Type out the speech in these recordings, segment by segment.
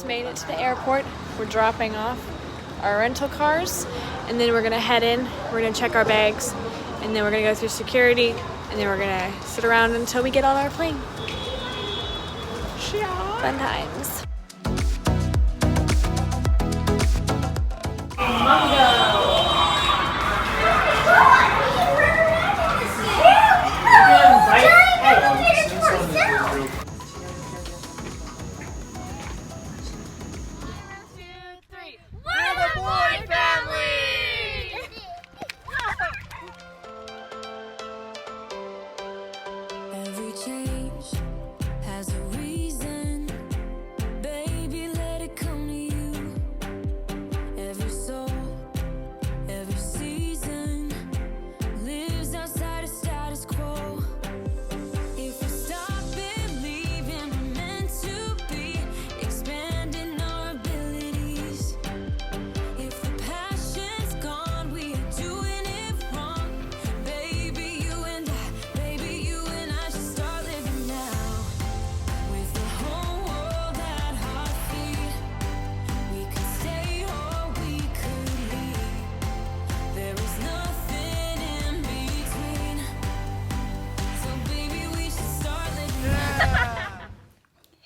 just made it to the airport. We're dropping off our rental cars, and then we're gonna head in. We're gonna check our bags, and then we're gonna go through security, and then we're gonna sit around until we get on our plane. Fun times.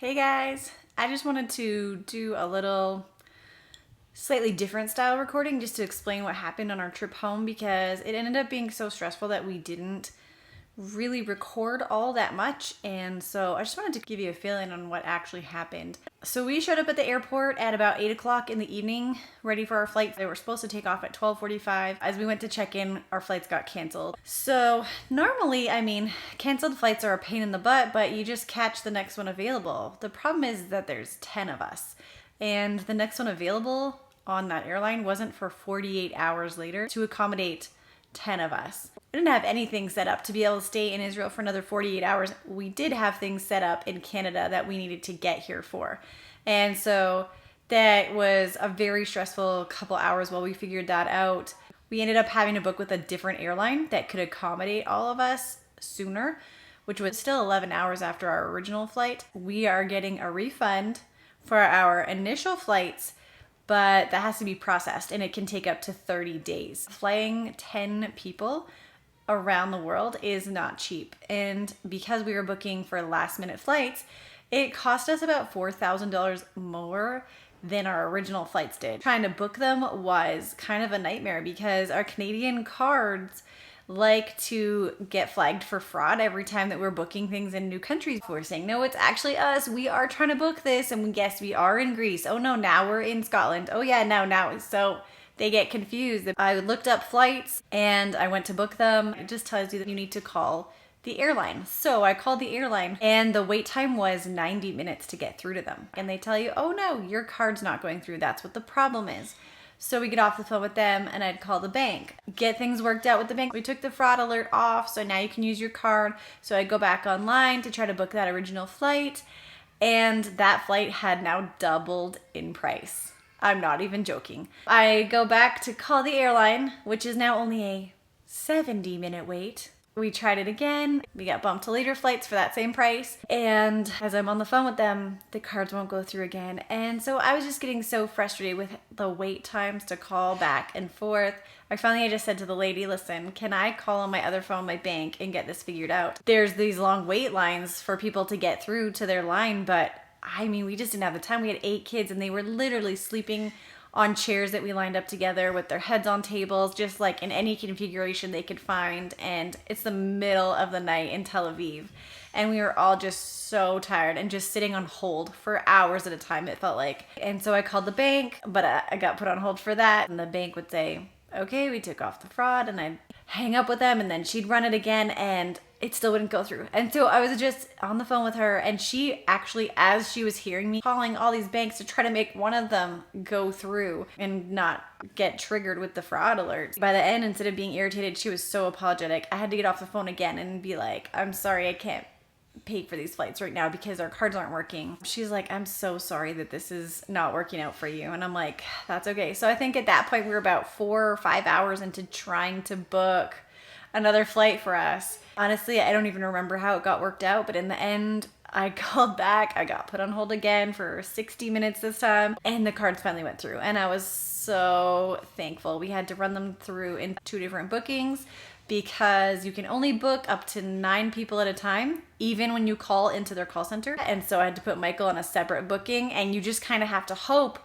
Hey guys, I just wanted to do a little slightly different style recording just to explain what happened on our trip home, because it ended up being so stressful that we didn't really record all that much, and so I just wanted to give you a feeling on what actually happened. So we showed up at the airport at about 8 o'clock in the evening, ready for our flight. They were supposed to take off at 12:45. As we went to check in, our flights got canceled. So normally, canceled flights are a pain in the butt, but you just catch the next one available. The problem is that there's 10 of us, and the next one available on that airline wasn't for 48 hours later to accommodate 10 of us. We didn't have anything set up to be able to stay in Israel for another 48 hours. We did have things set up in Canada that we needed to get here for. And so that was a very stressful couple hours while we figured that out. We ended up having to book with a different airline that could accommodate all of us sooner, which was still 11 hours after our original flight. We are getting a refund for our initial flights, but that has to be processed and it can take up to 30 days. Flying 10 people around the world is not cheap. And because we were booking for last minute flights, it cost us about $4,000 more than our original flights did. Trying to book them was kind of a nightmare because our Canadian cards like to get flagged for fraud every time that we're booking things in new countries. We're saying, no, it's actually us. We are trying to book this. And yes, we are in Greece. Oh no, now we're in Scotland. Oh yeah, now. So they get confused. I looked up flights and I went to book them. It just tells you that you need to call the airline. So I called the airline and the wait time was 90 minutes to get through to them. And they tell you, oh no, your card's not going through. That's what the problem is. So we get off the phone with them and I'd call the bank, get things worked out with the bank. We took the fraud alert off, so now you can use your card. So I go back online to try to book that original flight, and that flight had now doubled in price. I'm not even joking. I go back to call the airline, which is now only a 70-minute wait. We tried it again. We got bumped to later flights for that same price. And as I'm on the phone with them, the cards won't go through again. And so I was just getting so frustrated with the wait times to call back and forth. I just said to the lady, listen, can I call on my other phone, my bank, and get this figured out? There's these long wait lines for people to get through to their line, but we just didn't have the time. We had 8 kids and they were literally sleeping on chairs that we lined up together with their heads on tables, just like in any configuration they could find. And it's the middle of the night in Tel Aviv. And we were all just so tired and just sitting on hold for hours at a time, it felt like. And so I called the bank, but I got put on hold for that. And the bank would say, okay, we took off the fraud, and I'd hang up with them and then she'd run it again and it still wouldn't go through. And so I was just on the phone with her, and she actually, as she was hearing me calling all these banks to try to make one of them go through and not get triggered with the fraud alert. By the end, instead of being irritated, she was so apologetic. I had to get off the phone again and be like, I'm sorry, I can't pay for these flights right now because our cards aren't working. She's like, I'm so sorry that this is not working out for you. And I'm like, that's okay. So I think at that point we were about 4 or 5 hours into trying to book another flight for us. Honestly, I don't even remember how it got worked out, but in the end, I called back. I got put on hold again for 60 minutes this time, and the cards finally went through. And I was so thankful. We had to run them through in 2 different bookings because you can only book up to 9 people at a time, even when you call into their call center. And so I had to put Michael on a separate booking, and you just kind of have to hope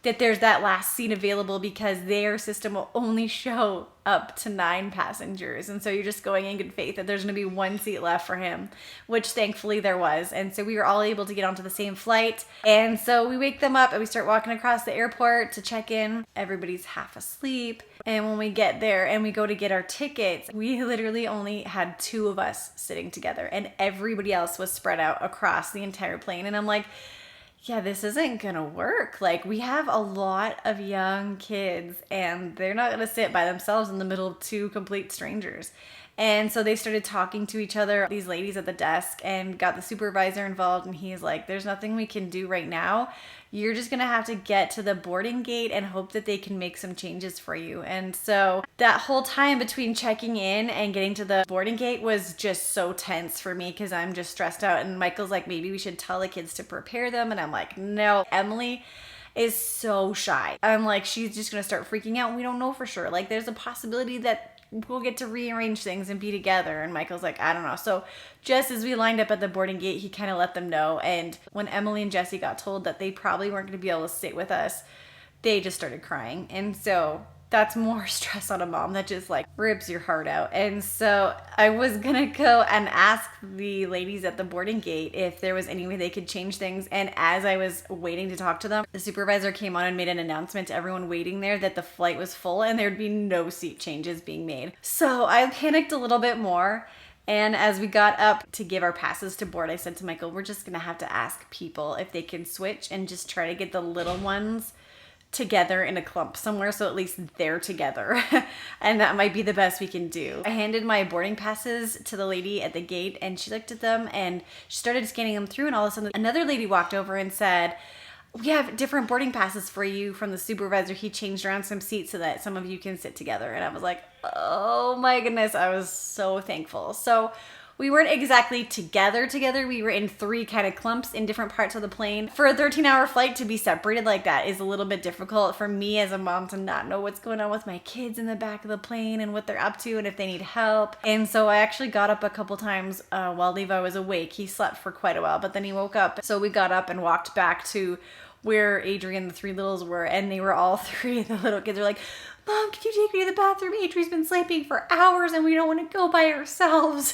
that there's that last seat available because their system will only show up to 9 passengers. And so you're just going in good faith that there's going to be 1 seat left for him, which thankfully there was. And so we were all able to get onto the same flight. And so we wake them up and we start walking across the airport to check in. Everybody's half asleep. And when we get there and we go to get our tickets, we literally only had 2 of us sitting together and everybody else was spread out across the entire plane. And I'm like, yeah, this isn't gonna work. Like, we have a lot of young kids and they're not gonna sit by themselves in the middle of 2 complete strangers. And so they started talking to each other, these ladies at the desk, and got the supervisor involved. And he's like, there's nothing we can do right now. You're just going to have to get to the boarding gate and hope that they can make some changes for you. And so that whole time between checking in and getting to the boarding gate was just so tense for me because I'm just stressed out. And Michael's like, maybe we should tell the kids to prepare them. And I'm like, no. Emily is so shy. I'm like, she's just going to start freaking out. And we don't know for sure. Like, there's a possibility that we'll get to rearrange things and be together. And Michael's like, I don't know. So just as we lined up at the boarding gate, he kind of let them know. And when Emily and Jesse got told that they probably weren't going to be able to sit with us, they just started crying. And so that's more stress on a mom that just like rips your heart out. And so I was gonna go and ask the ladies at the boarding gate if there was any way they could change things. And as I was waiting to talk to them, the supervisor came on and made an announcement to everyone waiting there that the flight was full and there'd be no seat changes being made. So I panicked a little bit more. And as we got up to give our passes to board, I said to Michael, we're just gonna have to ask people if they can switch and just try to get the little ones together in a clump somewhere so at least they're together. And that might be the best we can do. I handed my boarding passes to the lady at the gate and she looked at them and she started scanning them through, and all of a sudden another lady walked over and said, we have different boarding passes for you from the supervisor. He changed around some seats so that some of you can sit together. And I was like, oh my goodness, I was so thankful. So we weren't exactly together. We were in 3 kind of clumps in different parts of the plane. For a 13-hour flight to be separated like that is a little bit difficult for me as a mom to not know what's going on with my kids in the back of the plane and what they're up to and if they need help. And so I actually got up a couple times while Levi was awake. He slept for quite a while, but then he woke up. So we got up and walked back to where Adrian and the 3 littles were, and they were all 3 of the little kids were like, Mom, can you take me to the bathroom? Adrian's been sleeping for hours and we don't want to go by ourselves.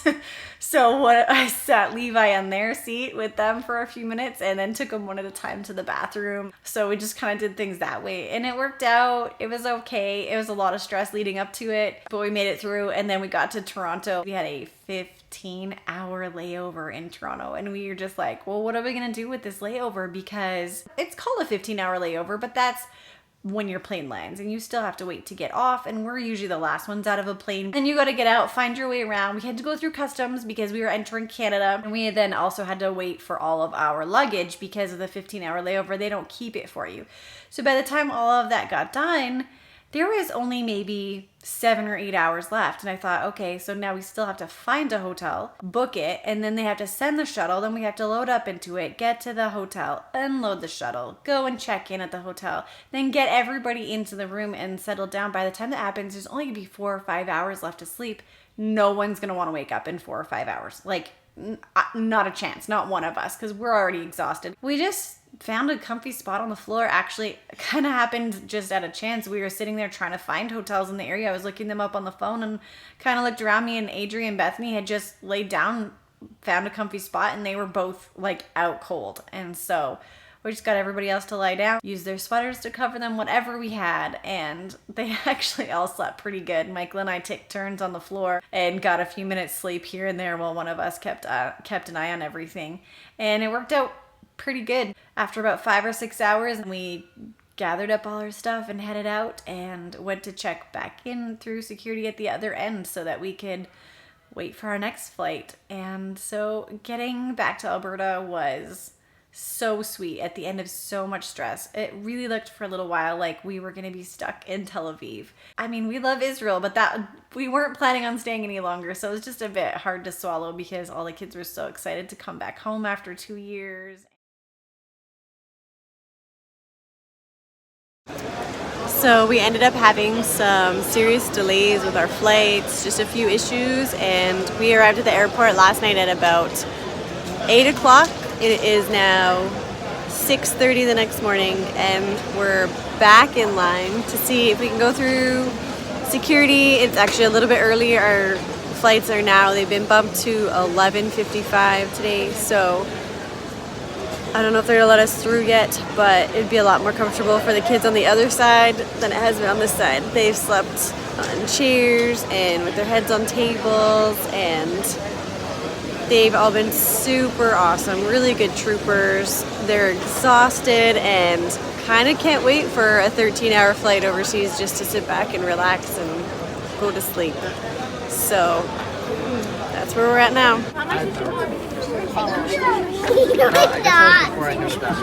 So I sat Levi on their seat with them for a few minutes and then took them one at a time to the bathroom. So we just kind of did things that way and it worked out. It was okay. It was a lot of stress leading up to it, but we made it through. And then we got to Toronto. We had a 15-hour layover in Toronto and we were just like, well, what are we going to do with this layover? Because it's called a 15-hour layover, but that's when your plane lands and you still have to wait to get off, and we're usually the last ones out of a plane. And you got to get out, find your way around. We had to go through customs because we were entering Canada, and we then also had to wait for all of our luggage because of the 15-hour layover. They don't keep it for you. So by the time all of that got done, there was only maybe 7 or 8 hours left. And I thought, okay, so now we still have to find a hotel, book it, and then they have to send the shuttle. Then we have to load up into it, get to the hotel, unload the shuttle, go and check in at the hotel, then get everybody into the room and settle down. By the time that happens, there's only gonna be 4 or 5 hours left to sleep. No one's gonna wanna wake up in 4 or 5 hours. Like, not a chance, not one of us, because we're already exhausted. We just found a comfy spot on the floor. Actually, it kind of happened just at a chance. We were sitting there trying to find hotels in the area. I was looking them up on the phone and kind of looked around me, and Adrian and Bethany had just laid down, found a comfy spot, and they were both like out cold. And so we just got everybody else to lie down, use their sweaters to cover them, whatever we had. And they actually all slept pretty good. Michael and I took turns on the floor and got a few minutes sleep here and there while one of us kept an eye on everything. And it worked out pretty good. After about 5 or 6 hours, we gathered up all our stuff and headed out and went to check back in through security at the other end so that we could wait for our next flight. And so getting back to Alberta was so sweet at the end of so much stress. It really looked for a little while like we were going to be stuck in Tel Aviv. I mean, we love Israel, but we weren't planning on staying any longer, so it was just a bit hard to swallow because all the kids were so excited to come back home after 2 years. So we ended up having some serious delays with our flights, just a few issues, and we arrived at the airport last night at about 8 o'clock. It is now 6:30 the next morning, and we're back in line to see if we can go through security. It's actually a little bit early. Our flights are now, they've been bumped to 11:55 today, so I don't know if they're gonna let us through yet, but it'd be a lot more comfortable for the kids on the other side than it has been on this side. They've slept on chairs and with their heads on tables, and they've all been super awesome, really good troopers. They're exhausted and kind of can't wait for a 13-hour flight overseas just to sit back and relax and go to sleep. So that's where we're at now. No, it's not.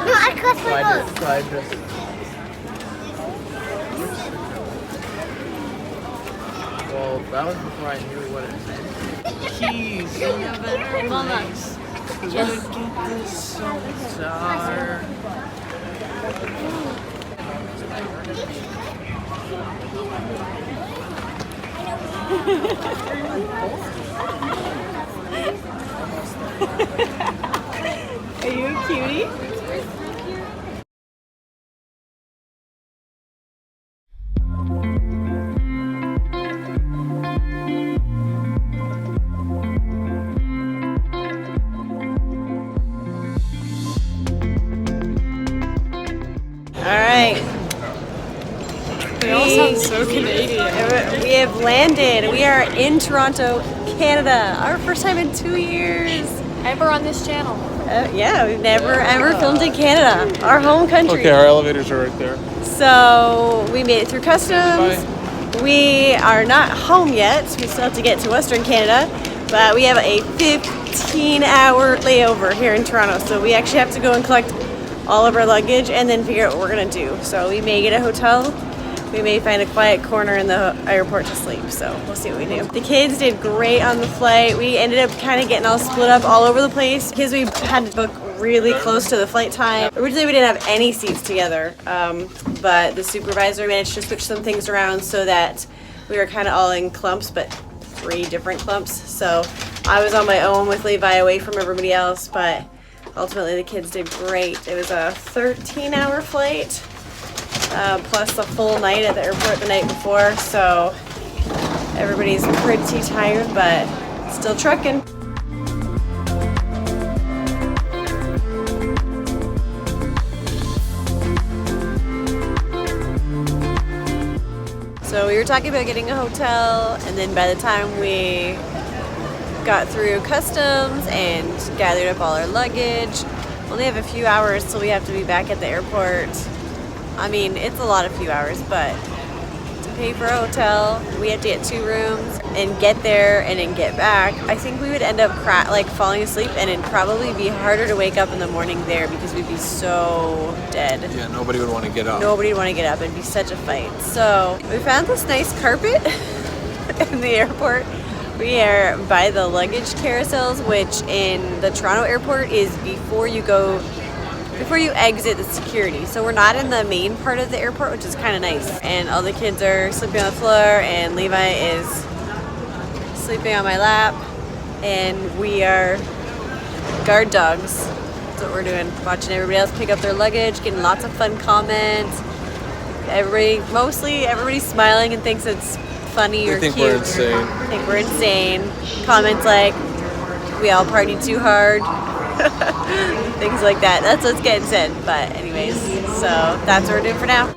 No, I cut my nose. Well, that was before I knew what it meant. Keys. Well, nice. Just get this so dark. Are you a cutie? Alright. They all sound so Canadian. We have landed. We are in Toronto, Canada. Our first time in 2 years. Ever on this channel. Yeah, we've never ever filmed in Canada, our home country. Okay, our elevators are right there. So we made it through customs. Bye. We are not home yet. We still have to get to Western Canada, but we have a 15-hour layover here in Toronto. So we actually have to go and collect all of our luggage and then figure out what we're gonna do. So we may get a hotel. We may find a quiet corner in the airport to sleep, so we'll see what we do. The kids did great on the flight. We ended up kind of getting all split up all over the place because we had to book really close to the flight time. Originally we didn't have any seats together, but the supervisor managed to switch some things around so that we were kind of all in clumps, but 3 different clumps. So I was on my own with Levi away from everybody else, but ultimately the kids did great. It was a 13-hour flight. Plus a full night at the airport the night before, so everybody's pretty tired, but still trucking. So we were talking about getting a hotel, and then by the time we got through customs and gathered up all our luggage, we only have a few hours till we have to be back at the airport. I mean, it's a lot of few hours, but to pay for a hotel, we have to get 2 rooms and get there and then get back. I think we would end up falling asleep, and it'd probably be harder to wake up in the morning there because we'd be so dead. Yeah, nobody would want to get up. Nobody would want to get up. It'd be such a fight. So we found this nice carpet in the airport. We are by the luggage carousels, which in the Toronto airport is before you exit the security. So we're not in the main part of the airport, which is kind of nice. And all the kids are sleeping on the floor, and Levi is sleeping on my lap, and we are guard dogs. That's what we're doing, watching everybody else pick up their luggage, getting lots of fun comments. Everybody's smiling and thinks it's funny or cute. They think we're insane. Think we're insane. Comments like, we all partied too hard. Things like that. That's what's getting said. But anyways, so that's what we're doing for now.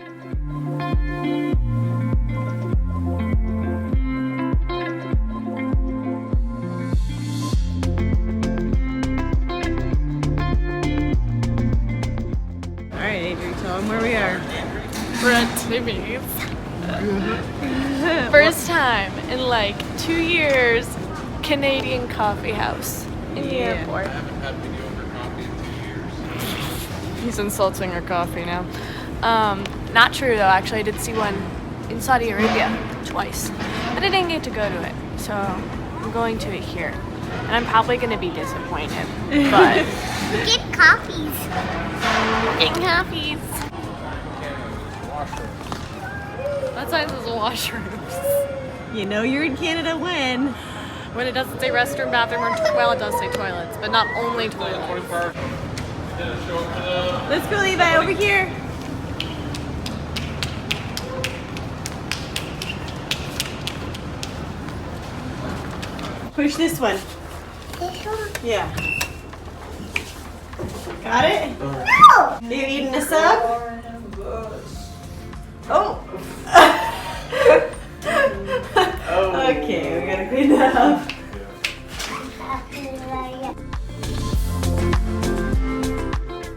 Alright, Adrian, tell them where we are. We're at Timmy's. First time in like 2 years, Canadian coffee house in the airport. I haven't had mediocre coffee in 2 years. He's insulting our coffee now. Not true though, actually I did see one in Saudi Arabia twice, but I didn't get to go to it, so I'm going to it here. And I'm probably going to be disappointed, but... Get coffees. Getting coffees. That sign says washrooms. You know you're in Canada when When it doesn't say restroom, bathroom, or well, it does say toilets, but not only toilets. Let's go, Levi, over here. Push this one. This one? Yeah. Got it? No! You eating the sub? Oh! Okay, we gotta clean that up.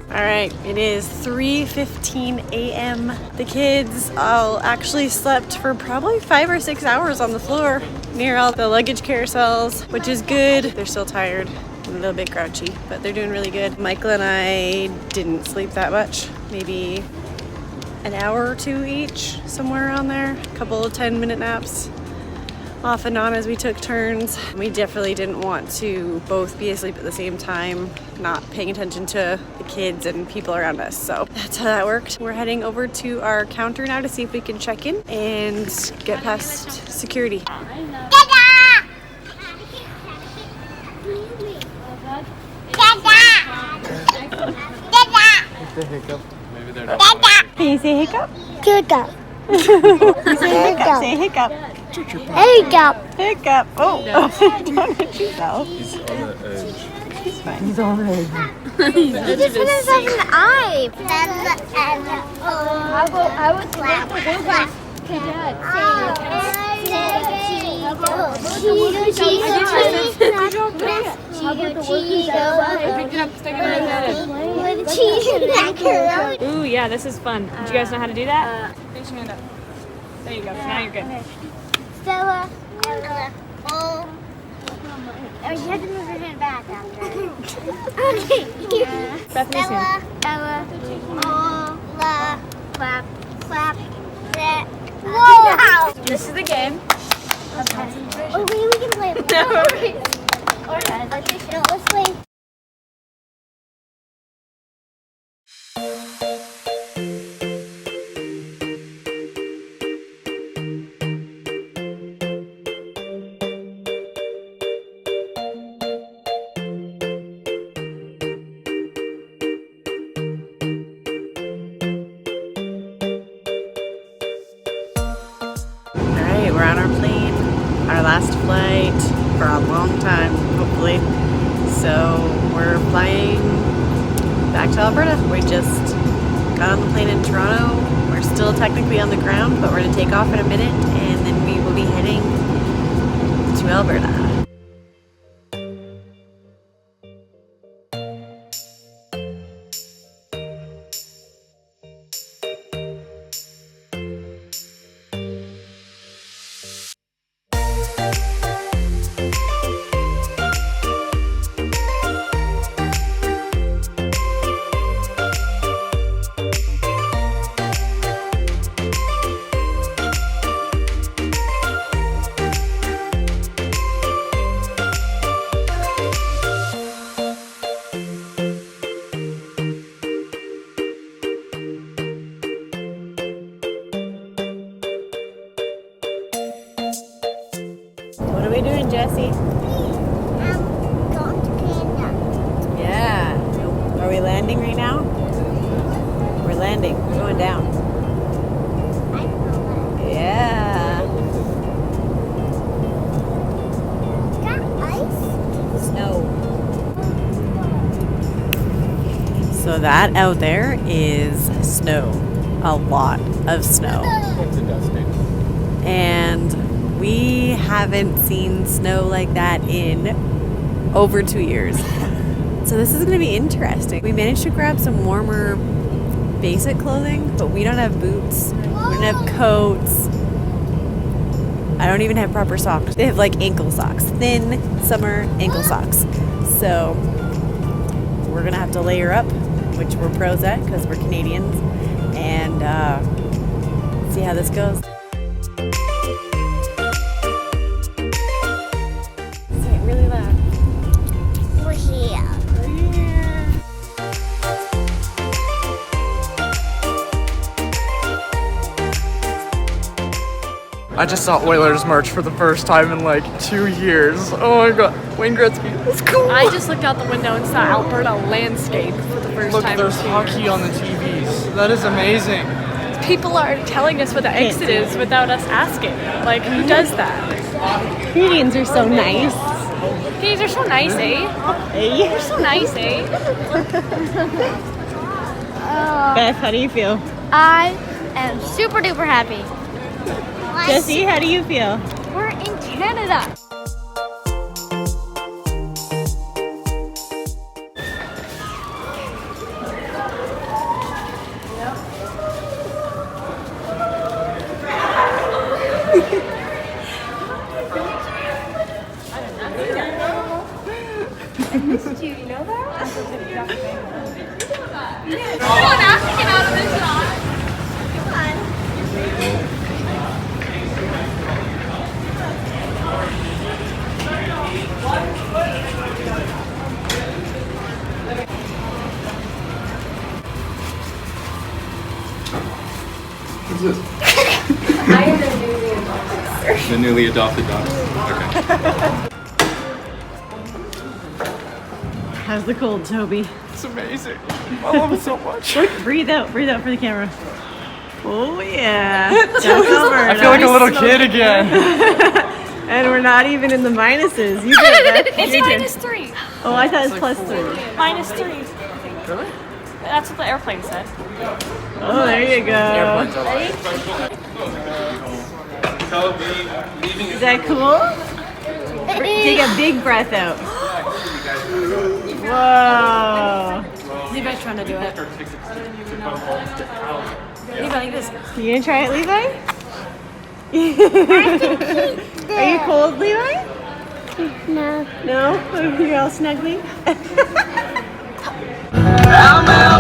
Alright, it is 3:15 a.m. The kids all actually slept for probably 5 or 6 hours on the floor near all the luggage carousels, which is good. They're still tired and a little bit grouchy, but they're doing really good. Michael and I didn't sleep that much, maybe an hour or two each, somewhere around there. A couple of 10-minute naps off and on as we took turns. We definitely didn't want to both be asleep at the same time, not paying attention to the kids and people around us. So that's how that worked. We're heading over to our counter now to see if we can check in and get past security. Dada! The hiccup. Maybe they're not. Can you say hiccup? Hiccup. Hiccup. Say hiccup. Hiccup. Hiccup. Oh, don't hit yourself. He's on the edge. He's fine. He's on the edge. He just put himself in the eye. I would clap. Ooh, yeah, this is fun. Did you guys know how to do that? Reach your hand up. There you go. Now you're good. Stella. Oh, you have to move your hand back after. Okay. Bethany's Stella. Ella. Ola. Clap. Clap. Whoa! This is the game. Oh, we can play it. Or let's play. Alright, we're on our plane. Our last flight for a long time, hopefully. So we're flying back to Alberta. We just got on the plane in Toronto. We're still technically on the ground, but we're going to take off in a minute and then we will be heading to Alberta. What are we doing, Jesse? Going to Canada. Yeah. Are we landing right now? We're landing. We're going down. I don't know Yeah. that. Got ice? Snow. So that out there is snow. A lot of snow. It's a dusting. And we haven't seen snow like that in over 2 years. So this is going to be interesting. We managed to grab some warmer basic clothing, but we don't have boots. We don't have coats. I don't even have proper socks. They have like ankle socks. Thin summer ankle socks. So we're going to have to layer up which we're pros at because we're Canadians, and see how this goes. Say it really loud. We're here. I just saw Oilers merch for the first time in like 2 years. Oh my god, Wayne Gretzky, that's cool. I just looked out the window and saw Alberta landscape for the first Look, time. there's in 2 hockey years. on the TVs. That is amazing. People are telling us what the exit is without us asking. Like, who does that? Canadians are so nice. These are so nice, eh? They're so nice, eh? Beth, how do you feel? I am super duper happy. Jesse, how do you feel? We're in Canada. I missed you, you know that? Come on, African out of this shot. Come on. What's this? I am the newly adopted. The newly adopted daughter. Okay. How's the cold, Toby? It's amazing. I love it so much. Breathe out for the camera. Oh yeah. That's over. I feel like a little kid again. And we're not even in the minuses. You did that. It's -3. Oh, I thought it was plus 3. -3. Really? That's what the airplane said. Oh, there you go. Airplanes are like. Is that cool? Take a big breath out. Whoa. Levi's trying to do it. Levi, like this. You gonna try it, Levi? Are you cold, Levi? No. No? You're all snuggly? I'm out.